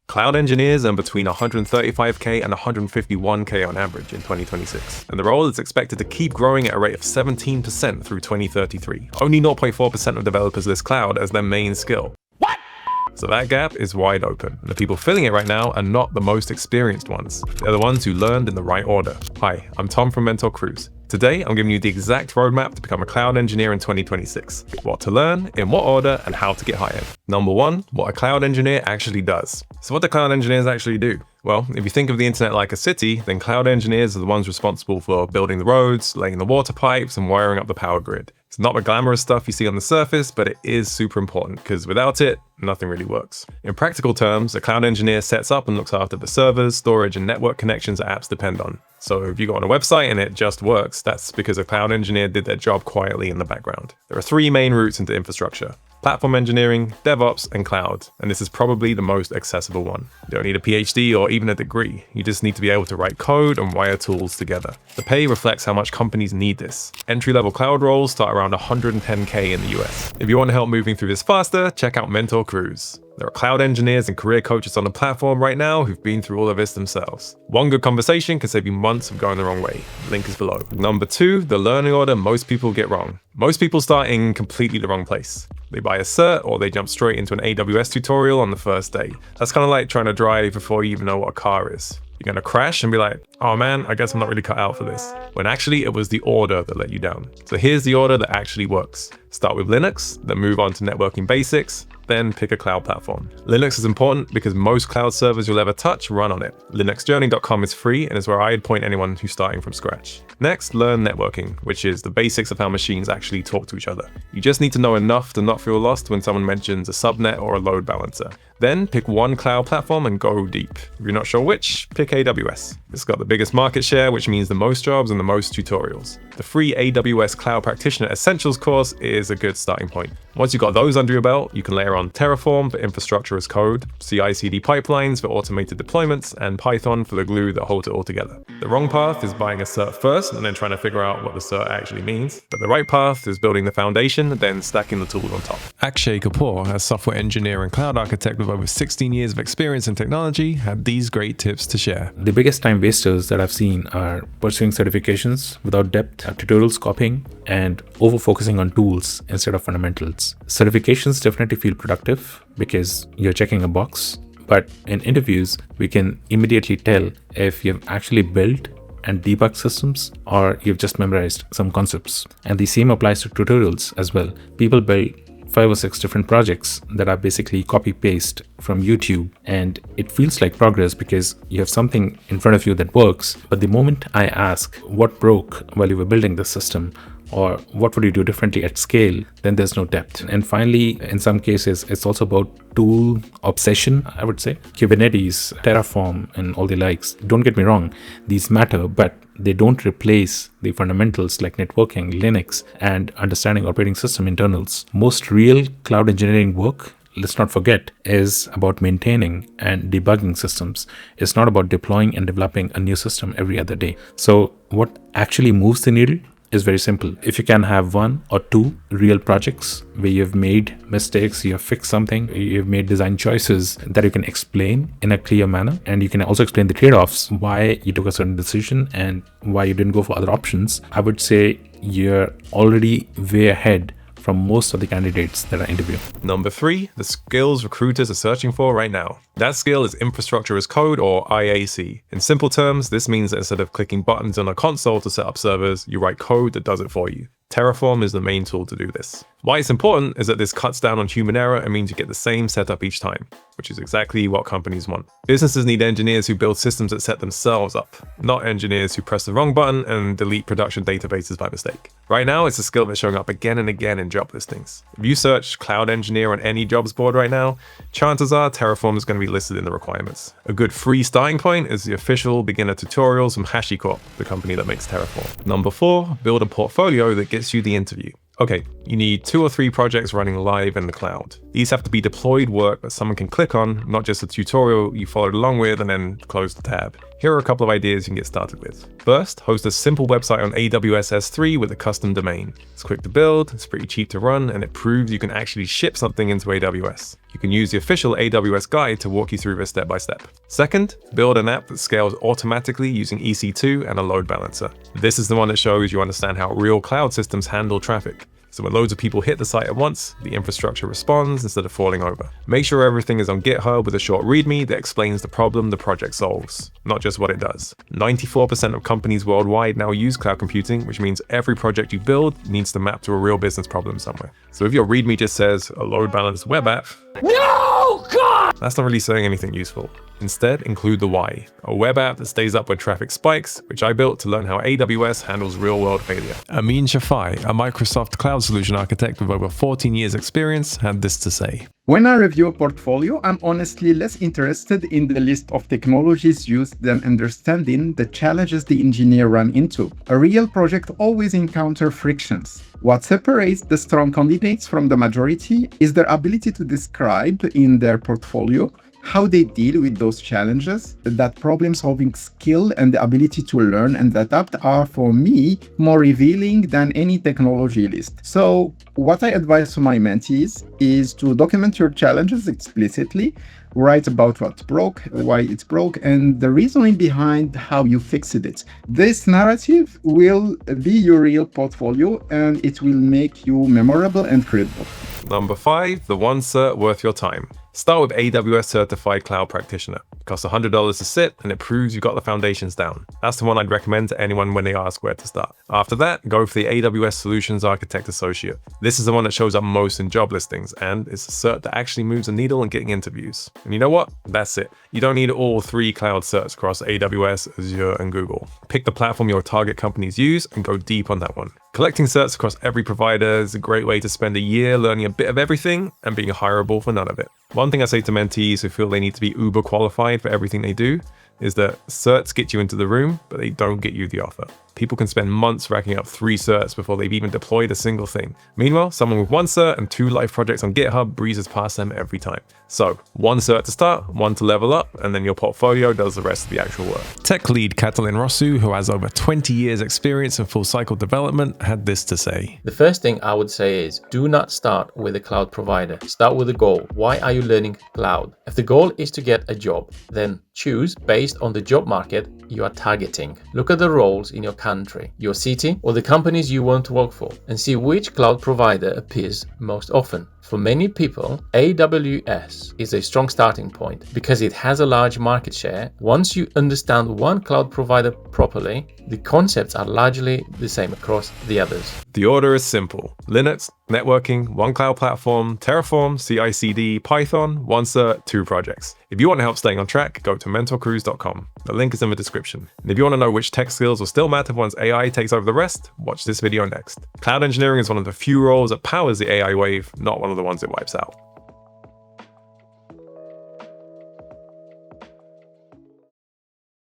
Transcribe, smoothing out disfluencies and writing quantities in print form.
Cloud engineers earn between $135K and $151K on average in 2026, and the role is expected to keep growing at a rate of 17% through 2033. Only 0.4% of developers list cloud as their main skill. So that gap is wide open, and the people filling it right now are not the most experienced ones. They're the ones who learned in the right order. Hi, I'm Tom from Mentor Cruise. Today, I'm giving you the exact roadmap to become a cloud engineer in 2026. What to learn, in what order, and how to get hired. Number one, what a cloud engineer actually does. So what do cloud engineers actually do? Well, if you think of the internet like a city, then cloud engineers are the ones responsible for building the roads, laying the water pipes, and wiring up the power grid. It's not the glamorous stuff you see on the surface, but it is super important, because without it, nothing really works. In practical terms, a cloud engineer sets up and looks after the servers, storage, and network connections that apps depend on. So if you go on a website and it just works, that's because a cloud engineer did their job quietly in the background. There are three main routes into infrastructure: platform engineering, DevOps, and cloud, and this is probably the most accessible one. You don't need a PhD or even a degree, you just need to be able to write code and wire tools together. The pay reflects how much companies need this. Entry-level cloud roles start around 110K in the US. If you want help moving through this faster, check out Mentor Cruise. There are cloud engineers and career coaches on the platform right now who've been through all of this themselves. One good conversation can save you months of going the wrong way. Link is below. Number two, the learning order most people get wrong. Most people start in completely the wrong place. They buy a cert or they jump straight into an AWS tutorial on the first day. That's kind of like trying to drive before you even know what a car is. You're gonna crash and be like, oh man, I guess I'm not really cut out for this. When actually it was the order that let you down. So here's the order that actually works. Start with Linux, then move on to networking basics, then pick a cloud platform. Linux is important because most cloud servers you'll ever touch run on it. linuxjourney.com is free and is where I'd point anyone who's starting from scratch. Next, learn networking, which is the basics of how machines actually talk to each other. You just need to know enough to not feel lost when someone mentions a subnet or a load balancer. Then pick one cloud platform and go deep. If you're not sure which, pick AWS. It's got the biggest market share, which means the most jobs and the most tutorials. The free AWS Cloud Practitioner Essentials course is a good starting point. Once you've got those under your belt, you can layer on Terraform for infrastructure as code, CI/CD pipelines for automated deployments, and Python for the glue that holds it all together. The wrong path is buying a cert first and then trying to figure out what the cert actually means. But the right path is building the foundation, then stacking the tools on top. Akshay Kapoor, a software engineer and cloud architect with over 16 years of experience in technology, had these great tips to share. The biggest time wasters that I've seen are pursuing certifications without depth, tutorials copying, and over-focusing on tools instead of fundamentals. Certifications definitely feel productive because you're checking a box, but in interviews, we can immediately tell if you've actually built and debug systems or you've just memorized some concepts. And the same applies to tutorials as well. People build 5 or 6 different projects that are basically copy-paste from YouTube, and it feels like progress because you have something in front of you that works. But the moment I ask what broke while you were building the system, or what would you do differently at scale, then there's no depth. And finally, in some cases, it's also about tool obsession, I would say. Kubernetes, Terraform, and all the likes. Don't get me wrong, these matter, but they don't replace the fundamentals like networking, Linux, and understanding operating system internals. Most real cloud engineering work, let's not forget, is about maintaining and debugging systems. It's not about deploying and developing a new system every other day. So what actually moves the needle is very simple. If you can have 1 or 2 real projects where you've made mistakes, you have fixed something, you've made design choices that you can explain in a clear manner, and you can also explain the trade-offs, why you took a certain decision and why you didn't go for other options, I would say you're already way ahead from most of the candidates that are interviewing. Number 3, the skills recruiters are searching for right now. That skill is infrastructure as code, or IAC. In simple terms, this means that instead of clicking buttons on a console to set up servers, you write code that does it for you. Terraform is the main tool to do this. Why it's important is that this cuts down on human error and means you get the same setup each time, which is exactly what companies want. Businesses need engineers who build systems that set themselves up, not engineers who press the wrong button and delete production databases by mistake. Right now, it's a skill that's showing up again and again in job listings. If you search cloud engineer on any jobs board right now, chances are Terraform is going to be listed in the requirements. A good free starting point is the official beginner tutorials from HashiCorp, the company that makes Terraform. Number 4, build a portfolio that gets you the interview. Okay, you need 2 or 3 projects running live in the cloud. These have to be deployed work that someone can click on, not just a tutorial you followed along with and then close the tab. Here are a couple of ideas you can get started with. First, host a simple website on AWS S3 with a custom domain. It's quick to build, it's pretty cheap to run, and it proves you can actually ship something into AWS. You can use the official AWS guide to walk you through this step by step. Second, build an app that scales automatically using EC2 and a load balancer. This is the one that shows you understand how real cloud systems handle traffic. So when loads of people hit the site at once, the infrastructure responds instead of falling over. Make sure everything is on GitHub with a short README that explains the problem the project solves, not just what it does. 94% of companies worldwide now use cloud computing, which means every project you build needs to map to a real business problem somewhere. So if your README just says a load balanced web app, no, God! That's not really saying anything useful. Instead, include the why, a web app that stays up when traffic spikes, which I built to learn how AWS handles real-world failure. Amin Shafai, a Microsoft cloud solution architect with over 14 years experience, had this to say. When I review a portfolio, I'm honestly less interested in the list of technologies used than understanding the challenges the engineer ran into. A real project always encounters frictions. What separates the strong candidates from the majority is their ability to describe in their portfolio how they deal with those challenges. That problem-solving skill and the ability to learn and adapt are, for me, more revealing than any technology list. So what I advise to my mentees is to document your challenges explicitly, write about what broke, why it broke, and the reasoning behind how you fixed it. This narrative will be your real portfolio, and it will make you memorable and credible. Number 5, the one cert worth your time. Start with AWS Certified Cloud Practitioner. It costs $100 to sit, and it proves you've got the foundations down. That's the one I'd recommend to anyone when they ask where to start. After that, go for the AWS Solutions Architect Associate. This is the one that shows up most in job listings, and it's a cert that actually moves the needle in getting interviews. And you know what? That's it. You don't need all 3 cloud certs across AWS, Azure, and Google. Pick the platform your target companies use and go deep on that one. Collecting certs across every provider is a great way to spend a year learning a bit of everything and being hireable for none of it. One thing I say to mentees who feel they need to be uber qualified for everything they do is that certs get you into the room, but they don't get you the offer. People can spend months racking up 3 certs before they've even deployed a single thing. Meanwhile, someone with 1 cert and 2 live projects on GitHub breezes past them every time. So, 1 cert to start, 1 to level up, and then your portfolio does the rest of the actual work. Tech lead Catalin Rosu, who has over 20 years experience in full cycle development, had this to say. The first thing I would say is, do not start with a cloud provider. Start with a goal. Why are you learning cloud? If the goal is to get a job, then choose based on the job market you are targeting. Look at the roles in your country, your city, or the companies you want to work for, and see which cloud provider appears most often. For many people, AWS is a strong starting point because it has a large market share. Once you understand one cloud provider properly, the concepts are largely the same across the others. The order is simple. Linux, networking, 1 cloud platform, Terraform, CI/CD, Python, 1 cert, 2 projects. If you want help staying on track, go to mentorcruise.com. The link is in the description. And if you want to know which tech skills will still matter once AI takes over the rest, watch this video next. Cloud engineering is one of the few roles that powers the AI wave, not one of the ones it wipes out.